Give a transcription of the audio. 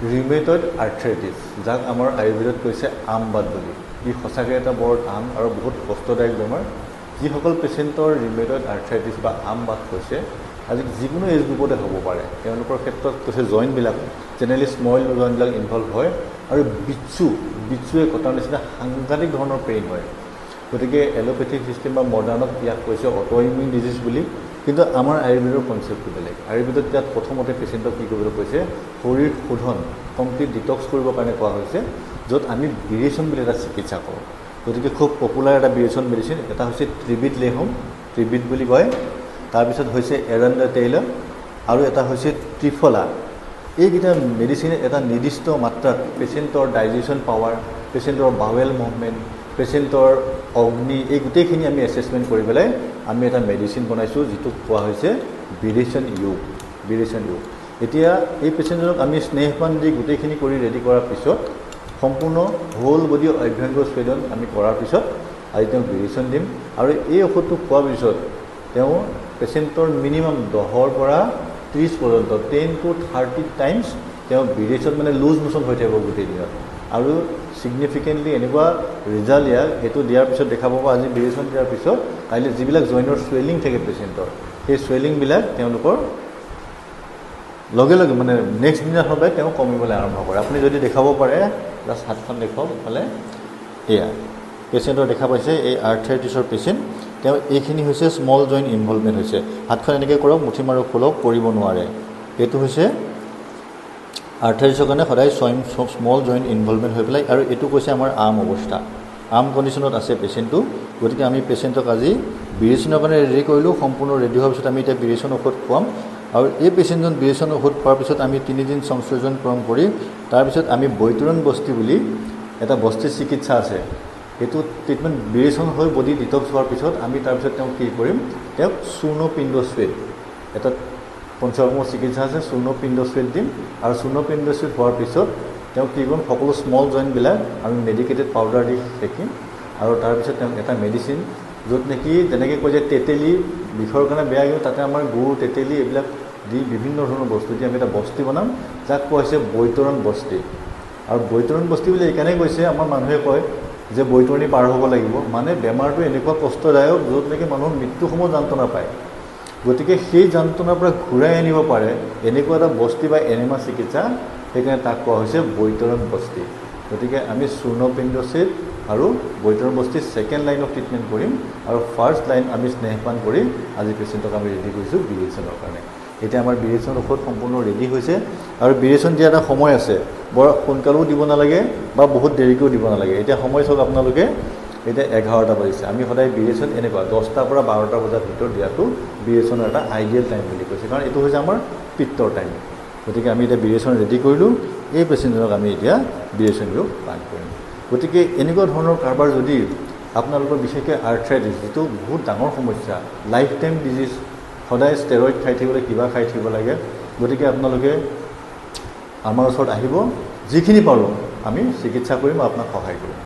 rheumatoid arthritis যাক আমাৰ আয়ুৰ্বেদত কৈছে আমবাত বুলি ই সঁচাকৈ এটা বৰ টান আৰু বহুত কষ্টদায়ক বেমাৰ যিসকল পেচেণ্টৰ ৰিমেটইড আৰ্থ্ৰাইটিছ বা আমবাত হৈছে আজি যিকোনো এজ গ্ৰুপতে হ'ব পাৰে তেওঁলোকৰ ক্ষেত্ৰত কৈছে জইণ্টবিলাক জেনেৰেলি স্মল জইণ্টবিলাক ইনভলভ হয় আৰু বিচ্ছুৱে কটাৰ নিচিনা সাংঘাতিক ধৰণৰ পেইন হয় গতিকে এলোপেথিক চিষ্টেম বা মডাৰ্ণত ইয়াক কৈছে অট'ইমিউন ডিজিজ বুলি কিন্তু আমাৰ আয়ুৰ্বেদৰ কনচেপ্টটো বেলেগ আয়ুৰ্বেদত ইয়াত প্ৰথমতে পেচেণ্টক কি কৰিবলৈ কৈছে শৰীৰ শোধন কমপ্লিট ডিটক্স কৰিবৰ কাৰণে কোৱা হৈছে য'ত আমি বিৰেচন বুলি এটা চিকিৎসা কৰোঁ গতিকে খুব পপুলাৰ এটা বিৰেচন মেডিচিন এটা হৈছে ট্ৰিবিট লেহম ট্ৰিবিট বুলি কয় তাৰপিছত হৈছে এৰাণ্ডা টেইলাৰ আৰু এটা হৈছে ত্ৰিফলা এইকেইটা মেডিচিনে এটা নিৰ্দিষ্ট মাত্ৰাত পেচেণ্টৰ ডাইজেশ্যন পাৱাৰ পেচেণ্টৰ বাৱেল মুভমেণ্ট পেচেণ্টৰ অগ্নি এই গোটেইখিনি আমি এছেছমেণ্ট কৰি পেলাই আমি এটা মেডিচিন বনাইছোঁ যিটোক কোৱা হৈছে বিৰেচন ইউ এতিয়া এই পেচেণ্টজনক আমি স্নেহপান দি গোটেইখিনি কৰি ৰেডি কৰাৰ পিছত সম্পূৰ্ণ হোল বডি অভ্যংগ স্বেদন আমি কৰাৰ পিছত আজি তেওঁক বিৰেচন দিম আৰু এই ঔষধটো খোৱাৰ পিছত তেওঁ পেচেণ্টৰ মিনিমাম 10ৰ পৰা 30 পৰ্যন্ত 10 to 30 টাইমছ তেওঁ বিৰেচন মানে লুজ মোচন হৈ থাকিব গোটেই দিনত আৰু ছিগনিফিকেণ্টলি এনেকুৱা ৰিজাল্ট ইয়াক এইটো দিয়াৰ পিছত দেখা পাব আজি বিৰেচন দিয়াৰ পিছত কাইলৈ যিবিলাক জইনৰ চুৱেলিং থাকে পেচেণ্টৰ সেই চুৱেলিংবিলাক তেওঁলোকৰ লগে লগে মানে নেক্সট দিনা হ'লে তেওঁ কমিবলৈ আৰম্ভ কৰে আপুনি যদি দেখাব পাৰে জাষ্ট হাতখন দেখুৱাওক ইফালে এয়া পেচেণ্টৰ দেখা পাইছে এই আৰ্থ্ৰাইটিছৰ পেচেণ্ট তেওঁ এইখিনি হৈছে স্মল জইণ্ট ইনভলভমেণ্ট হৈছে হাতখন এনেকৈ কৰক মুঠি মাৰক খোলক কৰিব নোৱাৰে এইটো হৈছে আৰ্থ্ৰাইটিছৰ কাৰণে সদায় স্মল জইণ্ট ইনভলভমেণ্ট হৈ পেলাই আৰু এইটো কৈছে আমাৰ আৰ্ম অৱস্থা আৰ্ম কণ্ডিশ্যনত আছে পেচেণ্টটো গতিকে আমি পেচেণ্টক আজি বিৰেচনৰ কাৰণে ৰেডি কৰিলোঁ সম্পূৰ্ণ ৰেডি হোৱাৰ পিছত আমি এতিয়া বিৰেচন ঔষধ খুৱাম আৰু এই পেচেণ্টজন বিৰেচন ঔষধ খোৱাৰ পিছত আমি 3 দিন সংযোজন কৰি তাৰপিছত আমি বৈতৰণ বস্তি বুলি এটা বস্তিৰ চিকিৎসা আছে এইটো ট্ৰিটমেণ্ট বিৰেচন হৈ বডি ডিটক্স হোৱাৰ পিছত আমি তাৰপিছত তেওঁক কি কৰিম তেওঁক চূৰ্ণপিণ্ড স্বেদ এটা পঞ্চকৰ্মৰ চিকিৎসা আছে চূৰ্ণপিণ্ড স্বেদ দিম আৰু চূৰ্ণপিণ্ড স্বেদ হোৱাৰ পিছত তেওঁক কি কৰিম সকলো স্মল জইণ্টবিলাক আমি মেডিকেটেড পাউডাৰ দি সেকিম আৰু তাৰপিছত তেওঁক এটা মেডিচিন য'ত নেকি যেনেকৈ কয় যে তেতেলী বিষৰ কাৰণে বেয়া কিন্তু তাতে আমাৰ গুড় তেতেলী এইবিলাক দি বিভিন্ন ধৰণৰ বস্তু দি আমি এটা বস্তি বনাম যাক কোৱা হৈছে বৈতৰণ বস্তি আৰু বৈতৰণ বস্তি বুলি এইকাৰণে কৈছে আমাৰ মানুহে কয় যে বৈতৰণি পাৰ হ'ব লাগিব মানে বেমাৰটো এনেকুৱা কষ্টদায়ক য'ত নেকি মানুহৰ মৃত্যু সময় যন্ত্ৰণা পায় গতিকে সেই যন্ত্ৰণাৰ পৰা ঘূৰাই আনিব পাৰে এনেকুৱা এটা বস্তি বা এনেমা চিকিৎসা সেইকাৰণে তাক কোৱা হৈছে বৈতৰণ বস্তি গতিকে আমি চূৰ্ণপিণ্ড স্বেদ আৰু বৈতৰণ বস্তিৰ ছেকেণ্ড লাইন অফ ট্ৰিটমেণ্ট কৰিম আৰু ফাৰ্ষ্ট লাইন আমি স্নেহপান কৰি আজি পেচেণ্টক আমি ৰেডি কৰিছোঁ বিৰেচনৰ কাৰণে এতিয়া আমাৰ বিৰেচন ঔষধ সম্পূৰ্ণ ৰেডি হৈছে আৰু বিৰেচন দিয়া এটা সময় আছে বৰ সোনকালেও দিব নালাগে বা বহুত দেৰিকৈও দিব নালাগে এতিয়া সময় চাওক আপোনালোকে এতিয়া 11টা বাজিছে আমি সদায় বিৰেচন এনেকুৱা 10টাৰ পৰা 12টা বজাৰ ভিতৰত দিয়াটো বিৰেচনৰ এটা আইডিয়েল টাইম বুলি কৈছে কাৰণ এইটো হৈছে আমাৰ পিত্তৰ টাইম গতিকে আমি এতিয়া বিৰেচন ৰেডি কৰিলোঁ এই পেচেণ্টজনক আমি এতিয়া বিৰেচন দিওঁ পান কৰিম গতিকে এনেকুৱা ধৰণৰ কাৰোবাৰ যদি আপোনালোকৰ বিশেষকৈ আৰ্থ্ৰাইটিছ যিটো বহুত ডাঙৰ সমস্যা লাইফ টাইম ডিজিজ সদায় ষ্টেৰইড খাই থাকিবলৈ কিবা খাই থাকিব লাগে গতিকে আপোনালোকে আমাৰ ওচৰত আহিব যিখিনি পাৰোঁ আমি চিকিৎসা কৰিম আপোনাক সহায় কৰিম